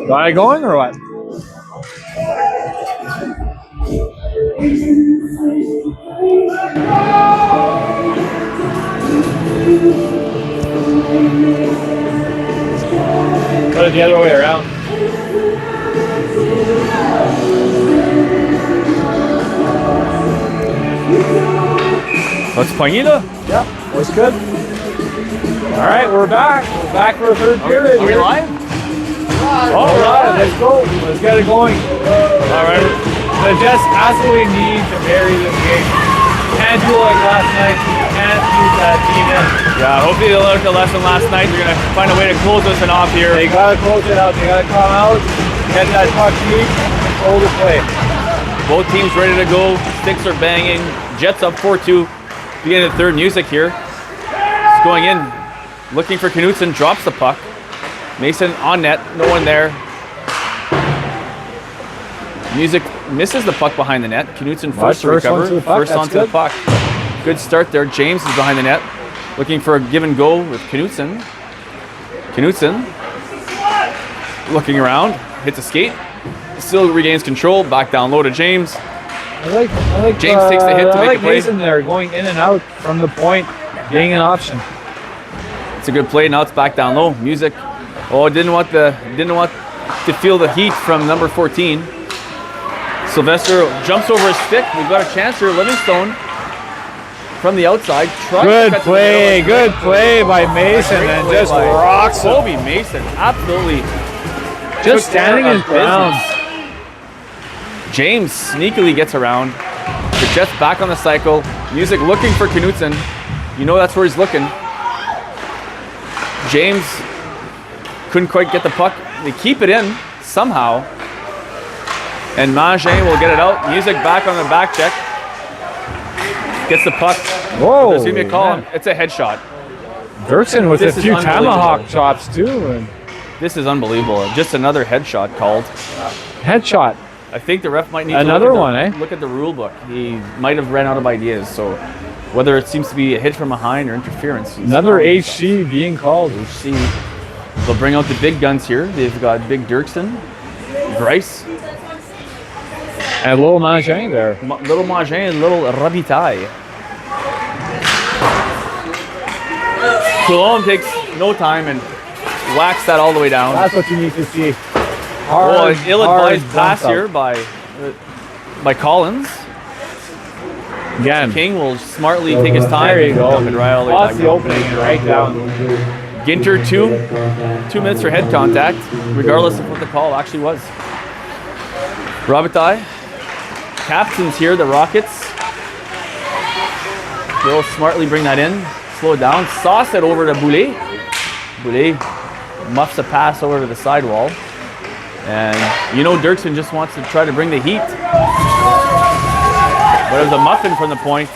Got it going or what? Put it the other way around. Let's Pangina. Yeah, was good. All right, we're back. We're back for a third period. Are we live? All right, let's go. Let's get it going. All right. The Jets absolutely need to bury this game. Can't do like last night. Can't use that team in. Yeah, hopefully they learned the lesson last night. They're going to find a way to close this one off here. They gotta close it out. They gotta come out, get that puck deep, hold the play. Both teams ready to go. Sticks are banging. Jets up 4-2. Beginning of the third. Music here. It's going in. Looking for Knutson. Drops the puck. Mason on net. No one there. Music misses the puck behind the net. Knutson first to recover. First onto the puck. Good start there. James is behind the net. Looking for a give and go with Knutson. Knutson looking around. Hits a skate. Still regains control. Back down low to James. I like James takes the hit to make the play. Mason there, going in and out from the point, being an option. It's a good play. Now it's back down low. Music. Oh, didn't want to feel the heat from number 14. Sylvester jumps over his stick. We've got a chance here. Livingstone from the outside. Good play by Mason, and just rocks him. Kobe Mason, absolutely. Just standing his ground. James sneakily gets around. The Jets back on the cycle. Music looking for Knutson. You know that's where he's looking. James couldn't quite get the puck. They keep it in somehow. And Mangin will get it out. Music back on the back check. Gets the puck. Whoa. There's going to be a call. It's a headshot. Dirksen with a few tomahawk chops too. And this is unbelievable. Just another headshot called. Headshot. I think the ref might need another to one, look at the rule book. He might have ran out of ideas. So whether it seems to be a hit from behind or interference. Another HC being called. HC. They'll bring out the big guns here. They've got Big Dirksen, Grice, and little Mangin there. Little Mangin and little Rabitaille. Coulomb takes no time and whacks that all the way down. That's what you need to see. An ill-advised pass here by Collins. Again. King will smartly take his time. There you go. Lost the opening and right down. Ginter, 2 minutes for head contact, regardless of what the call actually was. Robitaille, captains here, the Rockets. They'll smartly bring that in, slow it down, sauce it over to Boulet. Boulet muffs a pass over to the sidewall. And you know Dirksen just wants to try to bring the heat. But it was a muffin from the point,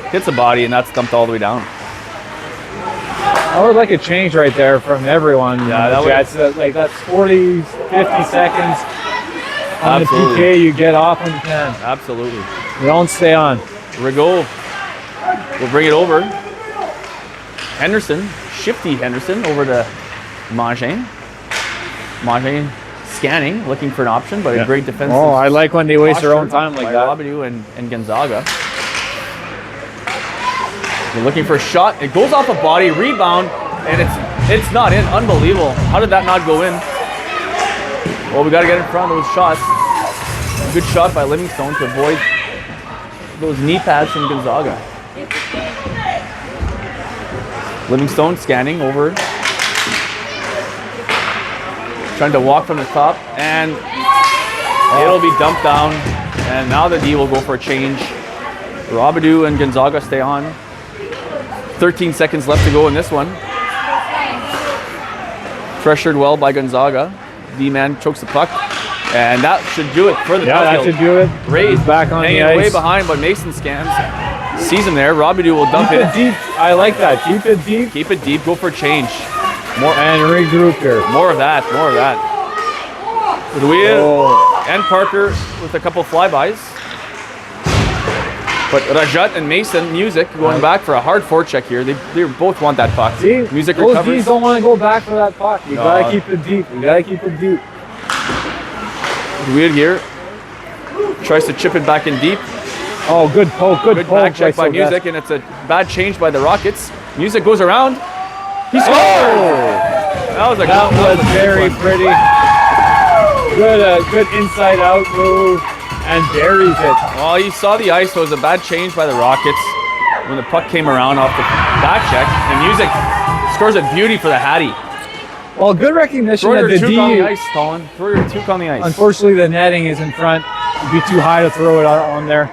hits a body, and that's dumped all the way down. I would like a change right there from everyone. Yeah, that's 40, 50 seconds. On Absolutely. the PK, you get off when you can. Absolutely. You don't stay on. Rigaud will bring it over. Henderson, shifty Henderson, over to Mangin. Mangin scanning, looking for an option, but a great defensive. Oh, I like when they waste their own time like that. Robidoux and Gonzaga. They're looking for a shot. It goes off a body, rebound, and it's not in. Unbelievable. How did that not go in? Well, we got to get in front of those shots. Good shot by Livingstone to avoid those knee pads from Gonzaga. Livingstone scanning over. Trying to walk from the top, and it'll be dumped down. And now the D will go for a change. Robidoux and Gonzaga stay on. 13 seconds left to go in this one. Pressured well by Gonzaga. D-man chokes the puck. And that should do it for the Yeah, that should do it. Ray's back on hanging the ice. way behind, but Mason scans. Sees him there. Robidoux will dump Keep it. it deep. I like that. Keep it deep. Keep it deep. Go for a change. And regroup here. More of that. More of that. Ruiz and Parker with a couple flybys. But Rajat and Mason, Music, going back for a hard forecheck here. They both want that puck. See, Music those recovers. D's don't want to go back for that puck. You gotta keep it deep. You gotta keep it deep. Weird here. Tries to chip it back in deep. Oh, good poke. Good poke. Back check by Music, and it's a bad change by the Rockets. Music goes around. He scores! That was very pretty. Good inside out move, and buries it. Well, you saw the ice, so it was a bad change by the Rockets when the puck came around off the back check, and Music scores a beauty for the Hattie. Well, good recognition Throw that your the Tuke on the D. ice, Colin. Throw your Tuke on the ice. Unfortunately, the netting is in front. It'd be too high to throw it on there.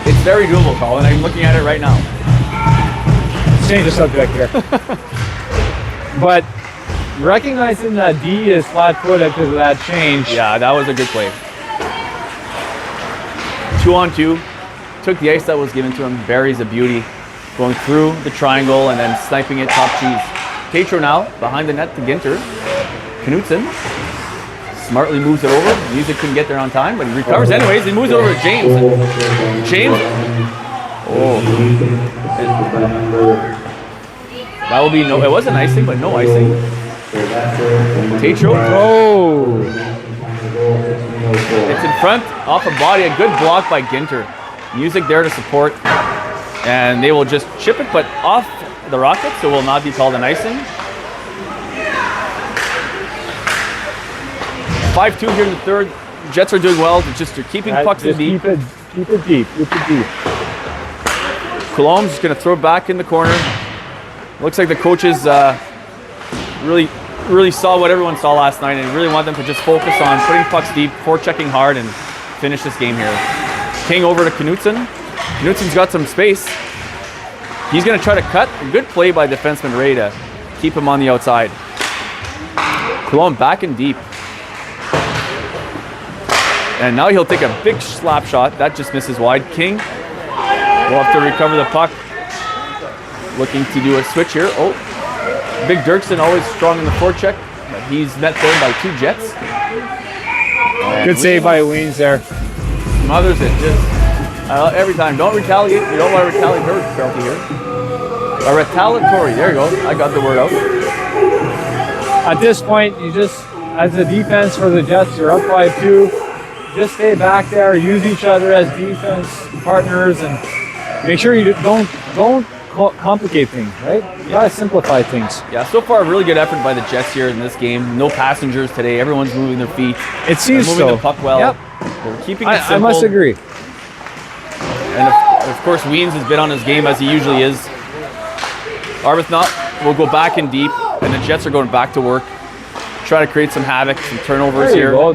It's very doable, Colin. I'm looking at it right now. Let's change the subject here. But recognizing that D is flat-footed because of that change. Yeah, that was a good play. 2-on-2. Took the ice that was given to him. Buries a beauty. Going through the triangle and then sniping it top cheese. Tatro now behind the net to Ginter. Knutson smartly moves it over. Music couldn't get there on time, but he recovers anyways. He moves it over to James. James. Oh. That will be no. It wasn't icing, but no icing. Tatro. Oh. It's in front, off a body. A good block by Ginter. Music there to support. And they will just chip it, but off the Rockets, so it will not be called an icing. 5-2 here in the third. Jets are doing well. They're keeping pucks in deep. Keep it deep. Colom's just going to throw it back in the corner. Looks like the coaches really saw what everyone saw last night and really want them to just focus on putting pucks deep, forechecking hard, and finish this game here. King over to Knutson. Knutson's got some space. He's going to try to cut. A good play by defenseman Ray to keep him on the outside. Colom back and deep. And now he'll take a big slap shot. That just misses wide. King will have to recover the puck. Looking to do a switch here. Oh, Big Dirksen always strong in the forecheck, but he's met there by two Jets. And Good save by Weens there. Smothers it just every time. Don't retaliate. You don't want to retaliate penalty here. A retaliatory. There you go. I got the word out. At this point, you just, as a defense for the Jets, you're up by 2. Just stay back there. Use each other as defense partners, and make sure you don't complicate things. Right? You gotta simplify things. Yeah. So far, a really good effort by the Jets here in this game. No passengers today. Everyone's moving their feet. It seems moving so. the puck well. Yep. They're keeping it simple. I must agree. And of course, Weens has been on his game as he usually is. Arbuthnot will go back in deep, and the Jets are going back to work. Try to create some havoc, some turnovers There you here. go.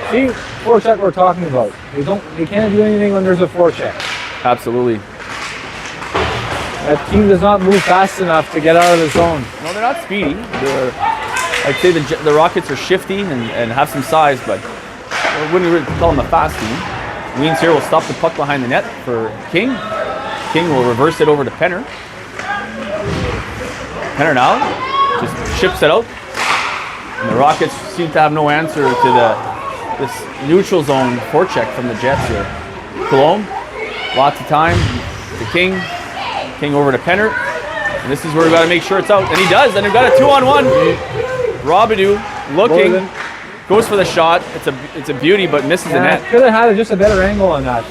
See, forecheck we're talking about. They can't do anything when there's a forecheck. Absolutely. That team does not move fast enough to get out of the zone. No, they're not speedy. I'd say the Rockets are shifty and have some size, but I wouldn't really call them a fast team. Weens here will stop the puck behind the net for King. King will reverse it over to Penner. Penner now just chips it out. And the Rockets seem to have no answer to this neutral zone forecheck from the Jets here. Colom, lots of time to King. King over to Penner. And this is where we got to make sure it's out. And he does. And we've got a 2-on-1. Robidoux looking. Goes for the shot. It's a beauty, but misses the net. Could have had just a better angle on that.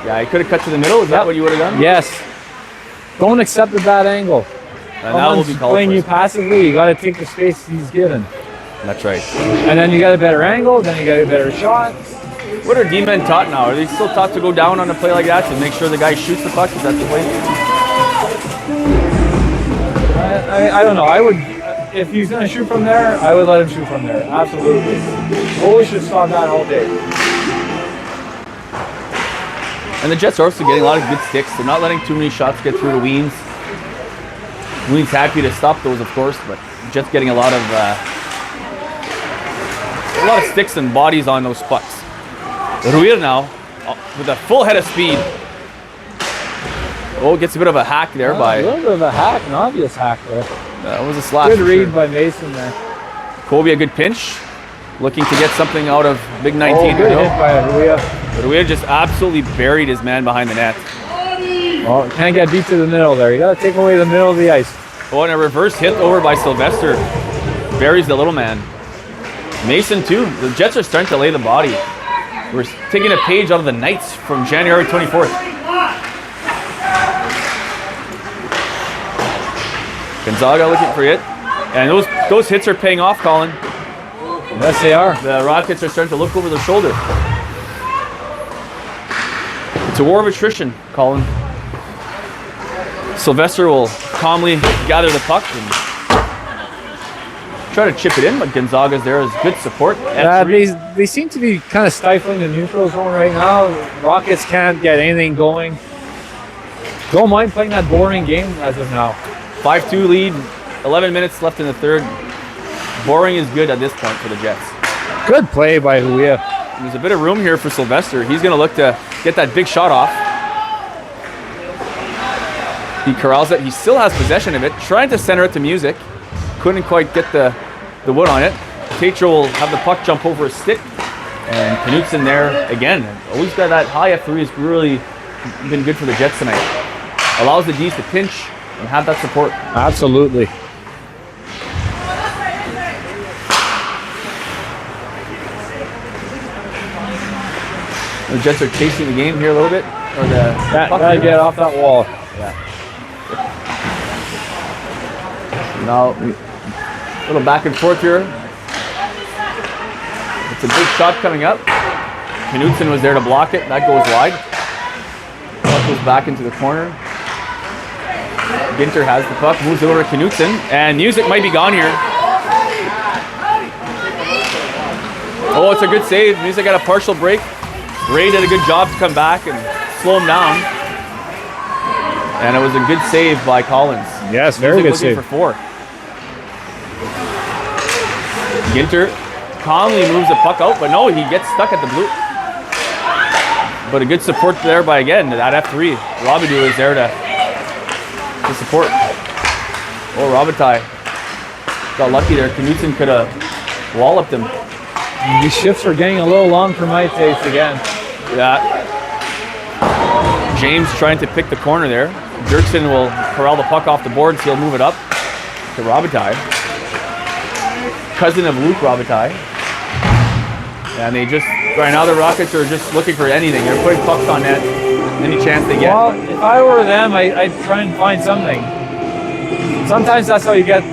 Yeah, he could have cut to the middle. Is that what you would have done? Yes. Don't accept a bad angle. And that will be called playing for. you passively. You got to take the space he's given. That's right. And then you got a better angle. Then you got a better shot. What are D-men taught now? Are they still taught to go down on a play like that to make sure the guy shoots the puck? Is that the play? I don't know. I would, if he's going to shoot from there, I would let him shoot from there. Absolutely. Goalie should stop that all day. And the Jets are also getting a lot of good sticks. They're not letting too many shots get through to Weens. Weens happy to stop those, of course, but Jets getting a lot of sticks and bodies on those pucks. Ruir now with a full head of speed. Oh, gets a bit of a hack there by. A little bit of a hack, an obvious hack there. That was a slash. Good read by Mason there. Kobe a good pinch, looking to get something out of Big 19. Oh, good hit by Ruia. But we had just absolutely buried his man behind the net. Well, can't get deep to the middle there. You got to take away the middle of the ice. Oh, and a reverse hit over by Sylvester. Buries the little man. Mason too. The Jets are starting to lay the body. We're taking a page out of the Knights from January 24th. Gonzaga looking for it. And those hits are paying off, Colin. Yes, they are. The Rockets are starting to look over their shoulder. It's a war of attrition, Colin. Sylvester will calmly gather the puck and try to chip it in, but Gonzaga's there as good support. They seem to be kind of stifling the neutral zone right now. Rockets can't get anything going. Don't mind playing that boring game as of now. 5-2 lead, 11 minutes left in the third. Boring is good at this point for the Jets. Good play by Huia. There's a bit of room here for Sylvester. He's going to look to get that big shot off. He corrals it. He still has possession of it. Trying to center it to Music. Couldn't quite get the wood on it. Tatro will have the puck jump over his stick. And Knutson there again. Always got that high F3 has really been good for the Jets tonight. Allows the D's to pinch and have that support. Absolutely. The Jets are chasing the game here a little bit. Or the gotta get off that wall. Yeah. Now, a little back and forth here. It's a big shot coming up. Knutson was there to block it. That goes wide. Puck goes back into the corner. Ginter has the puck, moves it over to Knutson, and Music might be gone here. Oh, it's a good save. Music got a partial break. Ray did a good job to come back and slow him down. And it was a good save by Collins. Yes, very good save. For 4. Ginter calmly moves the puck out, but no, he gets stuck at the blue. But a good support there by, again, that F3. Robidoux is there to support. Oh, Robitaille got lucky there. Knutson could have walloped him. These shifts are getting a little long for my taste again. Yeah. James trying to pick the corner there. Dirksen will corral the puck off the boards. He'll move it up to Robitaille. Cousin of Luke Robitaille. And they just, right now the Rockets are just looking for anything. They're putting pucks on net any chance they get. Well, if I were them, I'd try and find something. Sometimes that's how you get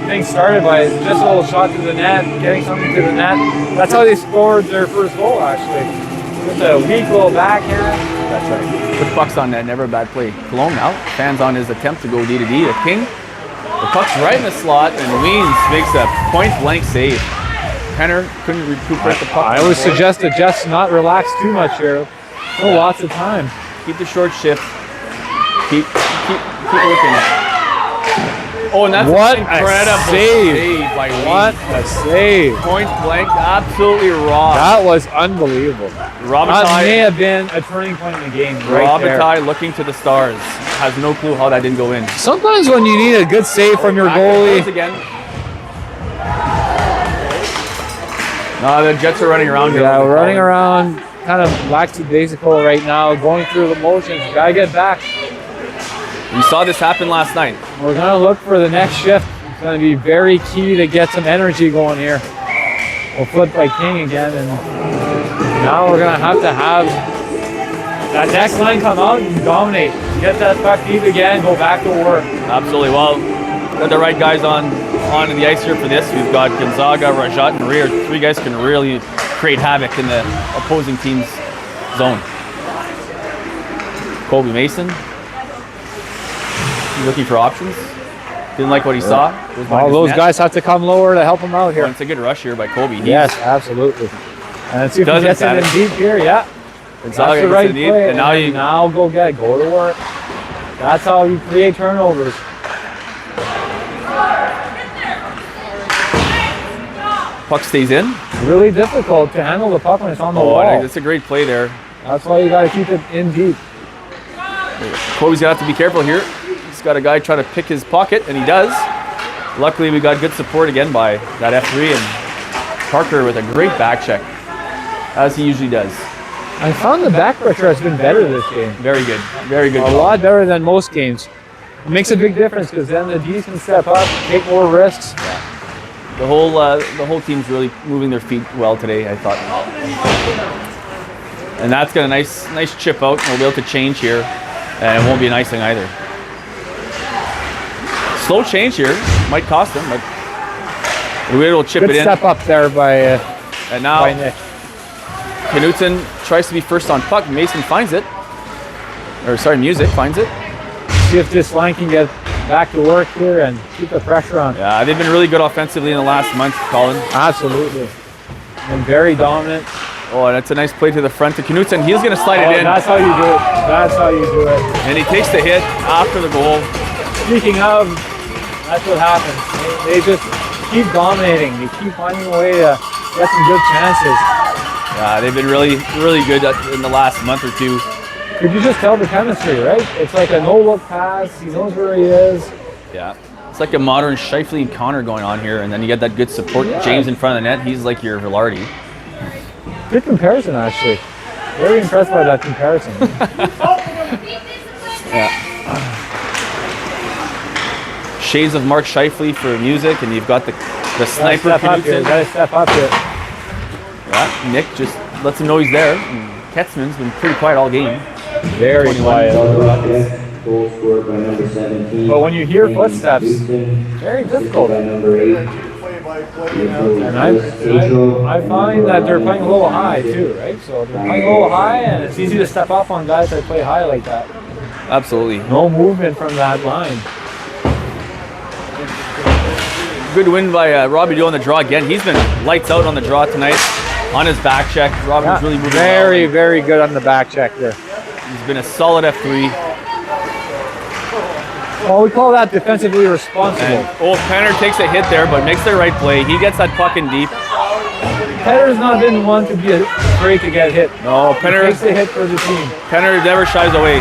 things started, by just a little shot to the net, getting something to the net. That's how they scored their first goal, actually. With a weak little backhand. That's right. Put pucks on net, never a bad play. Cologne now, fans on his attempt to go D to D to King. The puck's right in the slot, and Weens makes a point-blank save. Penner couldn't recuperate the puck. I would suggest that Jets not relax too much here. Still lots of time. Keep the short shift. Keep looking. Oh, and that's what an incredible save by Weens. What a save. Point blank, absolutely raw. That was unbelievable. That may have been a turning point in the game right there. Robitaille looking to the stars. Has no clue how that didn't go in. Sometimes when you need a good save from your goalie. Again. No, the Jets are running around here. Yeah, we're running around kind of lackadaisical right now, going through the motions. Gotta get back. We saw this happen last night. We're gonna look for the next shift. It's gonna be very key to get some energy going here. We'll flip by King again, and now we're gonna have that next line come out and dominate. Get that puck deep again, go back to work. Absolutely. Well, got the right guys on the ice here for this. We've got Gonzaga, Rajat, and Rear. 3 guys can really create havoc in the opposing team's zone. Colby Mason. He's looking for options. Didn't like what he saw. All those guys have to come lower to help him out here. Well, it's a good rush here by Colby. Yes, absolutely. And let's see if he gets it in deep here. Yeah. That's the right play. And now go get it. Go to work. That's how you create turnovers. Puck stays in. Really difficult to handle the puck when it's on the wall. That's a great play there. That's why you got to keep it in deep. Colby's got to have to be careful here. He's got a guy trying to pick his pocket, and he does. Luckily, we got good support again by that F3, and Parker with a great back check, as he usually does. I found the back pressure has been better this game. Very good. Very good. A lot better than most games. It makes a big difference because then the D's can step up, take more risks. The whole team's really moving their feet well today, I thought. And that's got a nice chip out. We'll be able to change here, and it won't be an icing either. Slow change here, might cost them, but we will chip Good it in. step up there by And Nick. Knutson tries to be first on puck. Mason finds it. Or sorry, Music finds it. See if this line can get back to work here and keep the pressure on. Yeah, they've been really good offensively in the last month, Colin. Absolutely. And very dominant. Oh, and that's a nice play to the front to Knutson. He's going to slide it in. That's how you do it. That's how you do it. And he takes the hit after the goal. Speaking of, that's what happens. They just keep dominating. They keep finding a way to get some good chances. Yeah, they've been really, really good in the last month or two. Could you just tell the chemistry, right? It's like a no-look pass. He knows where he is. Yeah. It's like a modern Scheifele and Connor going on here, and then you get that good support. Yeah. James in front of the net. He's like your Velarde. Good comparison, actually. Very impressed by that comparison. Shades of Mark Scheifele for Music, and you've got the sniper Knutson. Gotta step up here. Yeah, Nick just lets him know he's there. And Ketzman's been pretty quiet all game. Very 21. quiet. Goal scored by number 17. But when you hear James footsteps, Houston, very difficult. by number 8. And I find that they're playing a little high too, right? So they're playing a little high, and it's easy to step up on guys that play high like that. Absolutely. No movement from that line. Good win by Robbie Dew on the draw again. He's been lights out on the draw tonight on his back check. Robbie's really moving very, well. very good on the back check there. He's been a solid F3. Well, we call that defensively responsible. And Penner takes a hit there, but makes the right play. He gets that puck in deep. Penner's not been one to be afraid to get hit. No, He Penner takes the hit for the team. never shies away.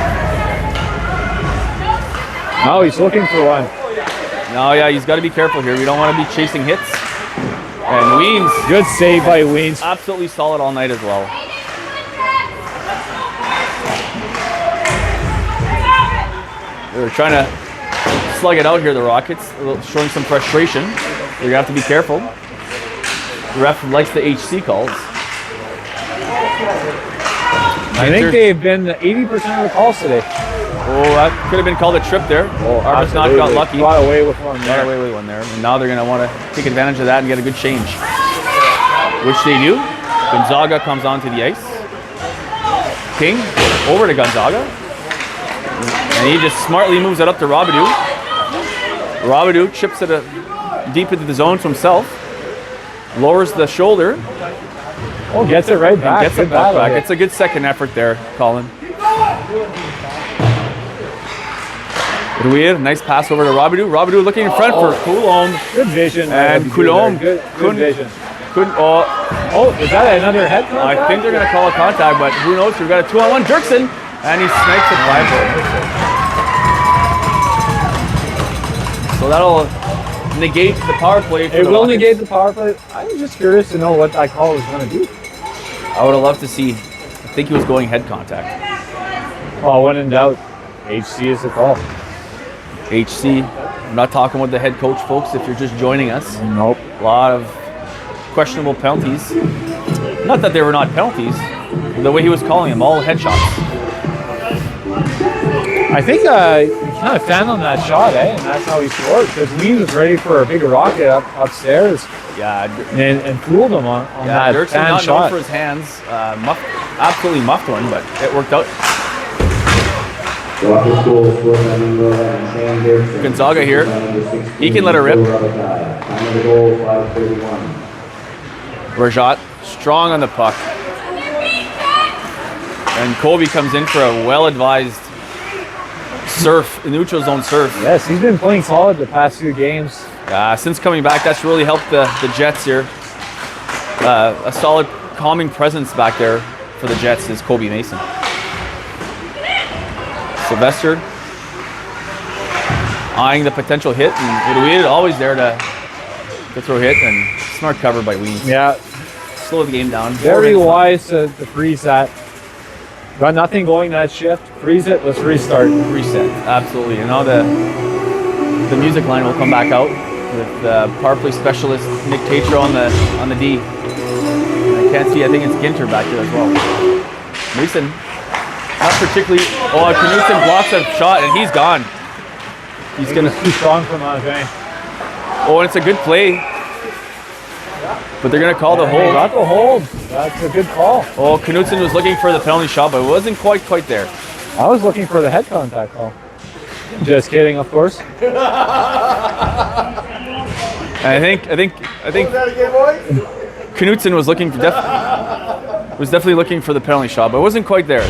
Oh, he's looking for one. No, yeah, he's got to be careful here. We don't want to be chasing hits. And Weems, Good save by Weens. absolutely solid all night as well. They're trying to slug it out here, the Rockets, showing some frustration. You're going to have to be careful. The ref likes the HC calls. I think they've been 80% of the calls today. Oh, that could have been called a trip there. Arbuthnot got lucky. Got away with one Got there. away with one there. And now they're going to want to take advantage of that and get a good change. Which they do. Gonzaga comes onto the ice. King over to Gonzaga. And he just smartly moves it up to Robidoux. Robidoux chips it deep into the zone to himself. Lowers the shoulder. Oh, gets it right back. Gets the Good puck battle back. there. It's a good second effort there, Colin. Ruiz, nice pass over to Robidoux. Robidoux looking in front for Coulombe. Good vision. And Coulombe Good couldn't- vision. Couldn't. Oh, is that another head contact? I think they're going to call a contact, but who knows? We've got a 2-on-1. Dirksen, and he snipes it by So that'll negate the power play. For It the will Rockets. negate the power play. I'm just curious to know what that call is going to do. I would have loved to see. I think he was going head contact. Oh, when in doubt, HC is the call. HC. I'm not talking with the head coach, folks, if you're just joining us. Nope. A lot of questionable penalties. Not that they were not penalties. The way he was calling them, all headshots. I think he kind of fanned on that shot, and that's how he scored. Because Lee was ready for a big rocket upstairs Yeah, and fooled him on yeah. that Dirksen fan not known shot. for his hands. Absolutely muffed one, but it worked out. Rockets goal scored by number 11, Shane Dirksen. Gonzaga here. By number 16, He can let her rip. Joe Robitaille. Time of the goal, 5:31. Rajat strong on the puck. And Kobe comes in for a well-advised surf, neutral zone surf. Yes, he's been playing solid the past few games. Since coming back, that's really helped the Jets here. A solid calming presence back there for the Jets is Kobe Mason. Sylvester eyeing the potential hit, and Ruiz always there to throw a hit, and smart cover by Weems. Yeah, Slow the game down. very wise to freeze that. Got nothing going that shift. Freeze it. Let's restart. Reset. Absolutely. And now the music line will come back out with power play specialist Nick Tatro on the D. I can't see. I think it's Ginter back there as well. Mason, not particularly. Oh, Knutson blocks a shot and he's gone. He's gonna too strong for Montaigne. Oh, and it's a good play. But they're going to call the hold. Got the hold. That's a good call. Oh, Knutson was looking for the penalty shot, but it wasn't quite there. I was looking for the head contact call. Just kidding, of course. And I think Knutson was definitely looking for the penalty shot, but it wasn't quite there.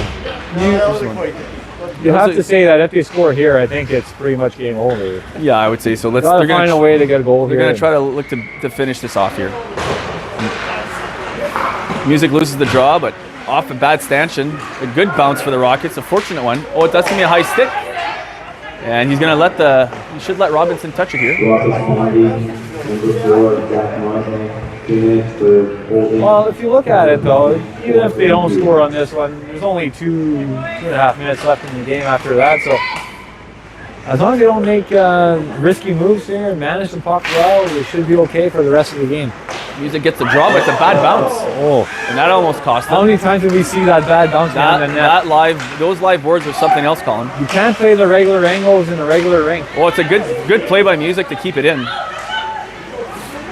You have to say that if they score here, I think it's pretty much game over. Yeah, I would say so. They're gonna find a way to get a goal here. They're going to try to look to finish this off here. Music loses the draw, but off a bad stanchion. A good bounce for the Rockets, a fortunate one. Oh, that's going to be a high stick. And he's going to he should let Robinson touch it here. Well, if you look at it though, even if they don't score on this one, there's only 2.5 minutes left in the game after that. So as long as they don't make risky moves here and manage the puck well, they should be okay for the rest of the game. Music gets the draw, but it's a bad bounce. Oh, and that almost cost them. How many times did we see that bad bounce down the net? Those live boards are something else, Colin. You can't play the regular angles in a regular rink. Well, it's a good play by Music to keep it in.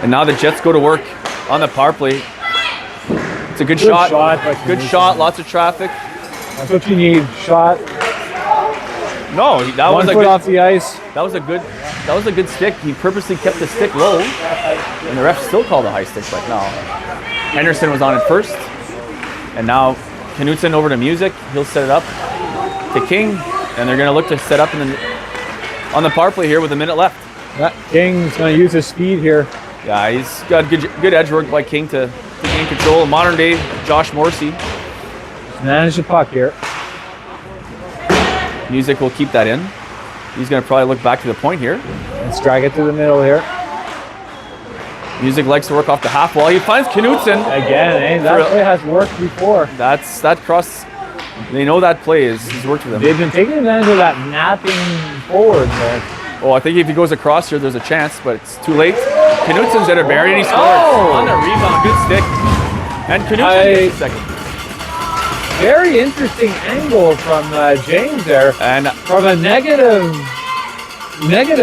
And now the Jets go to work on the power play. It's a good shot. Good shot, lots of traffic. That's what you need. Shot. No, that was a good good off the ice. That was a good stick. He purposely kept the stick low, and the ref still called a high stick. But no, Henderson was on it first, and now Knutson over to Music. He'll set it up to King, and they're going to look to set up on the power play here with a minute left. Yeah, King's going to use his speed here. Yeah, he's got good edge work by King to gain control. Modern day Josh Morrissey. Manage the puck here. Music will keep that in. He's going to probably look back to the point here. Let's drag it to the middle here. Music likes to work off the half wall. He finds Knutson. Again, that play has worked before. That cross, they know that play has worked for them. They've been taking advantage of that napping forward there. Oh, I think if he goes across here, there's a chance, but it's too late. Knutson's at a barrier and he scores. Oh! On the rebound, good stick. And Knutson gets the second. Very interesting angle from James there. And from a negative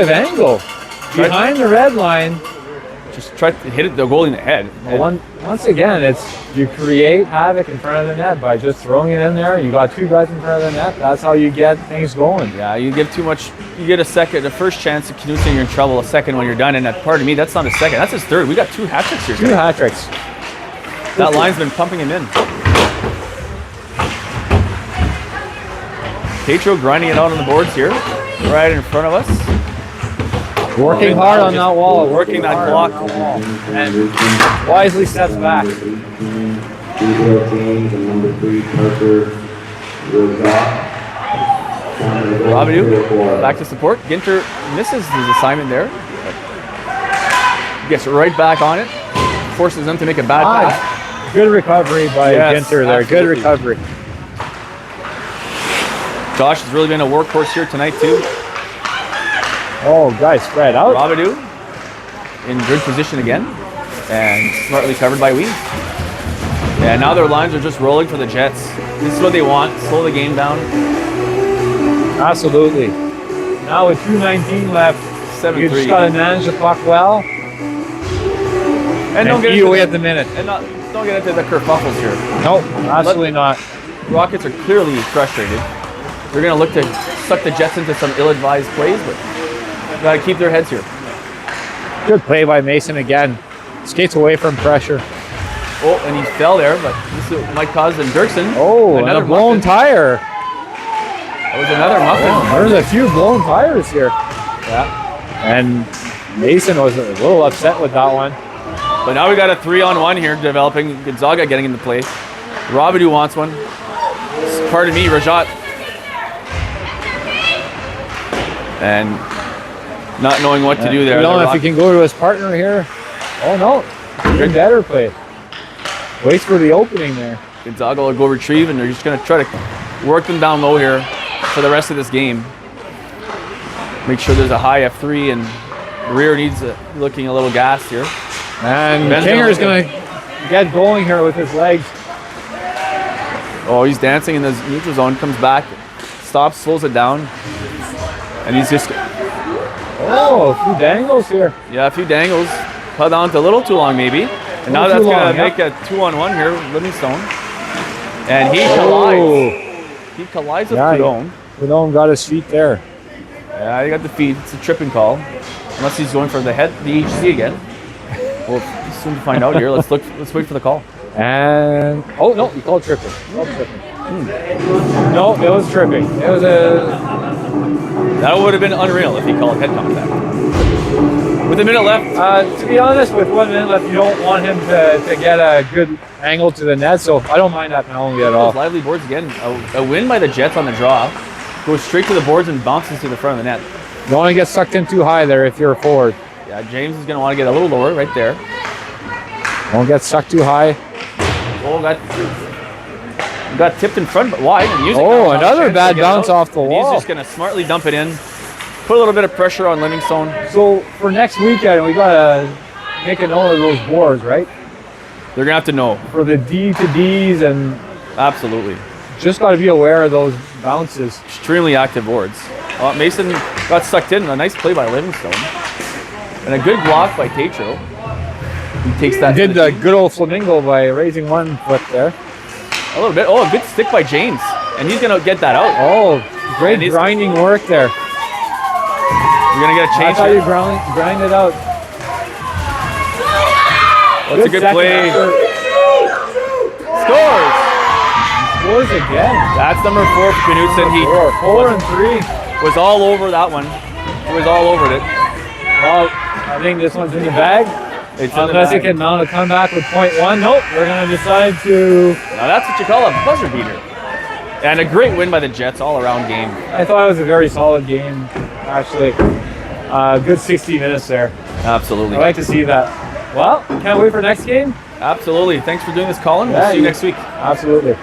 angle. Behind the red line. Just try to hit the goalie in the head. Well, once again, you create havoc in front of the net by just throwing it in there. You got two guys in front of the net. That's how you get things going. Yeah, you give too much. You get a first chance at Knutson, you're in trouble. A second when you're done. And pardon me, that's not a second. That's his third. We got 2 hat tricks here. 2 hat tricks. That line's been pumping him in. Tatro grinding it out on the boards here, right in front of us. Working hard on that wall. Working that block. And wisely steps back. Robidoux back to support. Ginter misses his assignment there. Gets right back on it. Forces them to make a bad pass. Good recovery by Ginter there. Absolutely. Good recovery. Josh has really been a workhorse here tonight too. Oh, guys, spread out. Robidoux in good position again, and smartly covered by Weems. Yeah, now their lines are just rolling for the Jets. This is what they want. Slow the game down. Absolutely. Now with 2:19 left, 7-3. You just got to manage the puck well. And don't get eat away at the minute. And don't get into the kerfuffles here. Nope, absolutely not. Rockets are clearly frustrated. They're going to look to suck the Jets into some ill-advised plays, but got to keep their heads here. Good play by Mason again. Skates away from pressure. Oh, and he fell there, but this might cause them. Dirksen. Oh, another blown tire. That was another muffin. There's a few blown tires here. Yeah. And Mason was a little upset with that one. But now we got a 3-on-1 here developing. Gonzaga getting into play. Robidoux wants one. Pardon me, Rajat. And not knowing what to do there. I don't know if he can go to his partner here. Oh no, good better play. Waits for the opening there. Gonzaga will go retrieve, and they're just going to try to work them down low here for the rest of this game. Make sure there's a high F3 and rear needs looking a little gassed here. And Ben's Kinger's gonna going to get going here with his legs. Oh, he's dancing in the neutral zone, comes back, stops, slows it down, and he's just, Oh, a few dangles here. yeah, a few dangles. Held on to a little too long maybe. And now that's Little too going long, to yeah. make a 2-on-1 here, Livingstone. And he Oh. collides. He collides with Yeah, Prudhomme. Prudhomme got his feet there. Yeah, he got the feed. It's a tripping call. Unless he's going for the HC again. We'll soon find out here. Let's wait for the call. And oh no, he called tripping. No, it was tripping. It was a That would have been unreal if he called head contact. With a minute left, to be honest, with 1 minute left, you don't want him to get a good angle to the net, so I don't mind that penalty at all. those lively boards again. A win by the Jets on the draw. Goes straight to the boards and bounces to the front of the net. You don't want to get sucked in too high there if you're a forward. Yeah, James is going to want to get a little lower right there. Don't get sucked too high. Oh, got tipped in front, but wide. And using Oh, that another chance to bad get it bounce out. off the And wall. He's just going to smartly dump it in. Put a little bit of pressure on Livingstone. So for next weekend, we gotta make a note of those boards, right? They're going to have to know. For the D to Ds, and Absolutely. just gotta be aware of those bounces. Extremely active boards. Mason got sucked in. A nice play by Livingstone. And a good block by Tatro. He takes that. Did to the good old flamingo by raising one foot there. a little bit. Oh, a good stick by James. And he's going to get that out. Oh, great And he's- grinding work there. We're going to get a change That's how you here. grind it out. That's a good second play. effort. Scores. Scores again. That's number 4 for Knutson. He Four and three. was all over that one. He was all over it. Well, I think this one's in the bag. It's in the Unless it bag. can mount a comeback with .1. Nope, we're going to decide to... Now that's what you call a buzzer beater. And a great win by the Jets, all-around game. I thought it was a very solid game, actually. Good 60 minutes there. Absolutely. I like to see that. Well, can't wait for next game. Absolutely. Thanks for doing this, Colin. We'll Yeah, see you you- next week. Absolutely.